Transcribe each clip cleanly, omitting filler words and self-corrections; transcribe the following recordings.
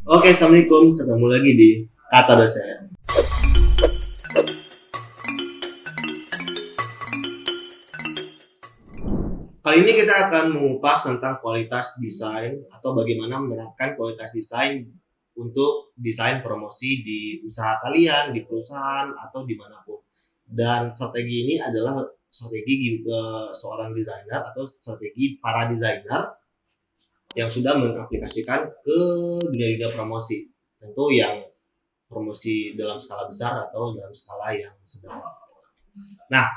Oke, Assalamualaikum. Ketemu lagi di Kata Dosen. Kali ini kita akan mengupas tentang kualitas desain atau bagaimana menerapkan kualitas desain untuk desain promosi di usaha kalian, di perusahaan, atau dimanapun. Dan strategi ini adalah strategi seorang desainer atau strategi para desainer yang sudah mengaplikasikan ke dunia-dunia promosi. Tentu yang promosi dalam skala besar atau dalam skala yang sedang. Nah,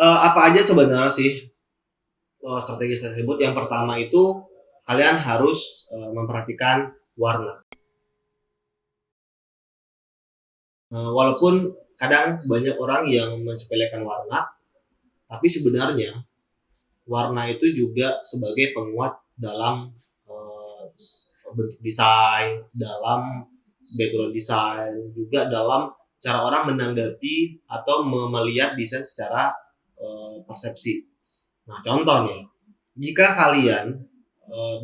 apa aja sebenarnya sih strategi tersebut? Yang pertama itu kalian harus memperhatikan warna. Walaupun kadang banyak orang yang mensepelekan warna, tapi sebenarnya warna itu juga sebagai penguat dalam bentuk desain, dalam background desain, juga dalam cara orang menanggapi atau melihat desain secara persepsi. Nah, contoh nih, jika kalian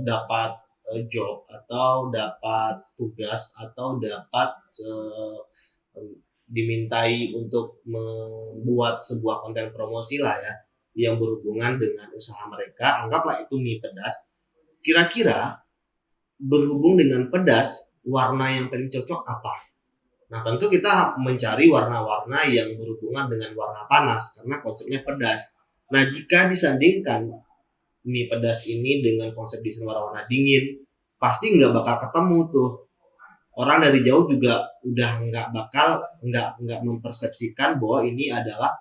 dapat job atau dapat tugas atau dapat dimintai untuk membuat sebuah konten promosi lah ya, yang berhubungan dengan usaha mereka, anggaplah itu mie pedas. Kira-kira berhubung dengan pedas, warna yang paling cocok apa? Nah, tentu kita mencari warna-warna yang berhubungan dengan warna panas karena konsepnya pedas. Nah, jika disandingkan mie pedas ini dengan konsep desain warna-warna dingin, pasti nggak bakal ketemu tuh. Orang dari jauh juga udah nggak mempersepsikan bahwa ini adalah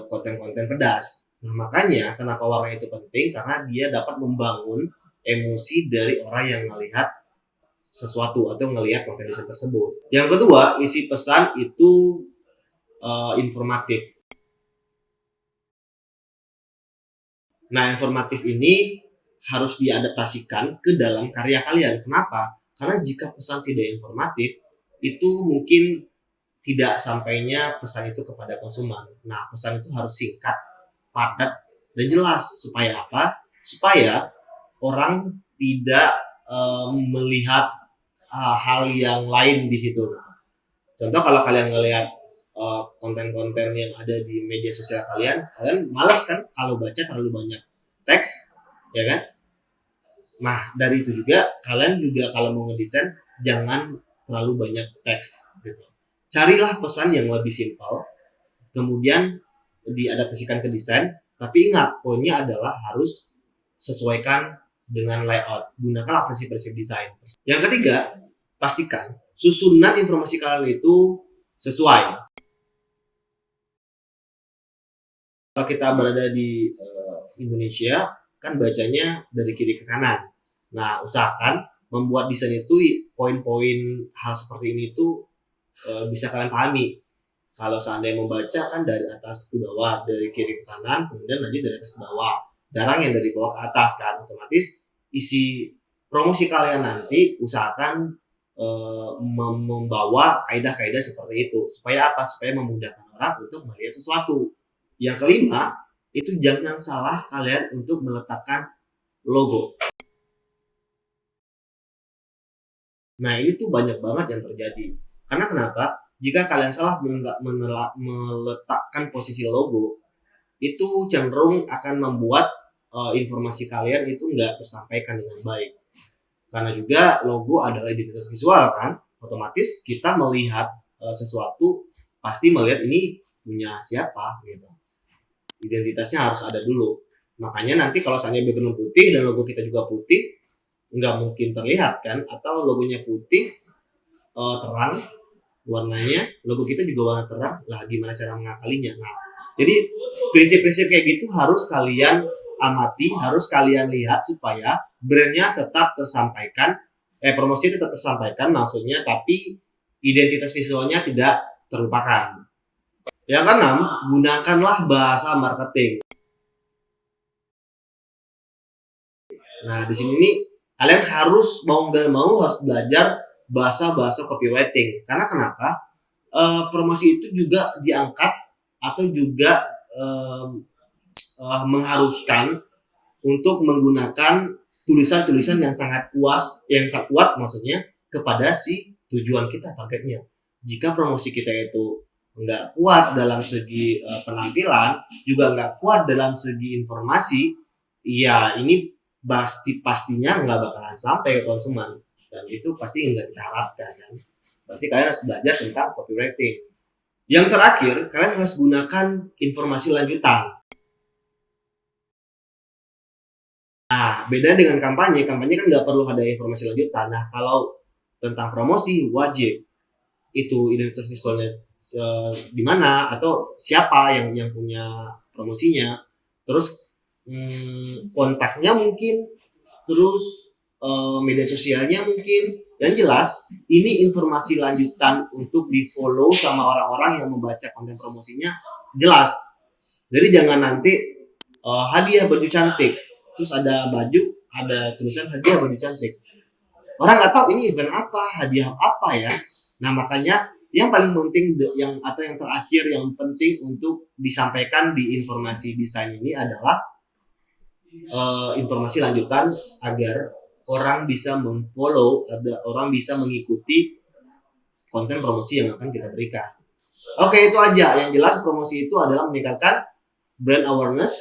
konten-konten pedas. Nah, makanya kenapa warna itu penting, karena dia dapat membangun emosi dari orang yang melihat sesuatu atau ngelihat konten desain tersebut. Yang kedua, isi pesan itu informatif. Nah, informatif ini harus diadaptasikan ke dalam karya kalian. Kenapa? Karena jika pesan tidak informatif, itu mungkin tidak sampainya pesan itu kepada konsumen. Nah, pesan itu harus singkat, padat, dan jelas. Supaya apa? Supaya orang tidak melihat hal yang lain di situ. Contoh, kalau kalian ngelihat konten-konten yang ada di media sosial kalian malas kan kalau baca terlalu banyak teks, ya kan? Nah, dari itu juga kalian juga kalau mau ngedesain jangan terlalu banyak teks gitu. Carilah pesan yang lebih simpel, kemudian diadaptasikan ke desain, tapi ingat poinnya adalah harus sesuaikan dengan layout. Gunakanlah prinsip-prinsip desain. Yang ketiga, pastikan susunan informasi kalian itu sesuai. Kalau kita berada di Indonesia, kan bacanya dari kiri ke kanan. Nah, usahakan membuat desain itu poin-poin hal seperti ini itu bisa kalian pahami. Kalau seandainya membaca kan dari atas ke bawah, dari kiri ke kanan, kemudian lanjut dari atas ke bawah. Jarang yang dari bawah ke atas kan. Otomatis isi promosi kalian nanti usahakan membawa kaidah-kaidah seperti itu. Supaya apa? Supaya memudahkan orang untuk melihat sesuatu. Yang kelima, itu jangan salah kalian untuk meletakkan logo. Nah, ini tuh banyak banget yang terjadi. Karena kenapa? Jika kalian salah meletakkan posisi logo, itu cenderung akan membuat informasi kalian itu nggak tersampaikan dengan baik. Karena juga logo adalah identitas visual kan, otomatis kita melihat sesuatu pasti melihat ini punya siapa gitu. Identitasnya harus ada dulu. Makanya nanti kalau seandainya background putih dan logo kita juga putih, nggak mungkin terlihat kan? Atau logonya putih terang warnanya, logo kita juga warna terang, lah gimana cara mengakalinya? Nah, jadi prinsip-prinsip kayak gitu harus kalian amati, harus kalian lihat supaya brandnya tetap tersampaikan, promosi tetap tersampaikan maksudnya, tapi identitas visualnya tidak terlupakan. Yang keenam, gunakanlah bahasa marketing. Nah, di sini nih kalian harus mau nggak mau harus belajar bahasa copywriting. Karena kenapa? Promosi itu juga diangkat atau juga mengharuskan untuk menggunakan tulisan-tulisan yang sangat puas, yang sangat kuat maksudnya kepada si tujuan kita, targetnya. Jika promosi kita itu nggak kuat dalam segi penampilan, juga nggak kuat dalam segi informasi, ya ini pastinya nggak bakalan sampai ke konsumen, dan itu pasti nggak kita harapkan kan. Berarti kalian harus belajar tentang copywriting. Yang terakhir, kalian harus gunakan informasi lanjutan. Nah, beda dengan kampanye kan nggak perlu ada informasi lanjutan. Nah, kalau tentang promosi wajib itu identitas visualnya di mana atau siapa yang punya promosinya, terus kontaknya mungkin, terus media sosialnya mungkin. Yang jelas ini informasi lanjutan untuk di follow sama orang-orang yang membaca konten promosinya jelas. Jadi jangan nanti hadiah baju cantik, terus ada baju, ada tulisan hadiah baju cantik, orang nggak tahu ini event apa, hadiah apa ya. Nah, makanya yang paling penting yang terakhir yang penting untuk disampaikan di informasi desain ini adalah informasi lanjutan agar orang bisa memfollow, orang bisa mengikuti konten promosi yang akan kita berikan. Oke, itu aja. Yang jelas promosi itu adalah meningkatkan brand awareness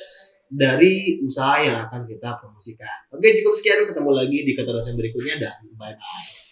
dari usaha yang akan kita promosikan. Oke, cukup sekian. Ketemu lagi di kata dosen berikutnya dan bye-bye.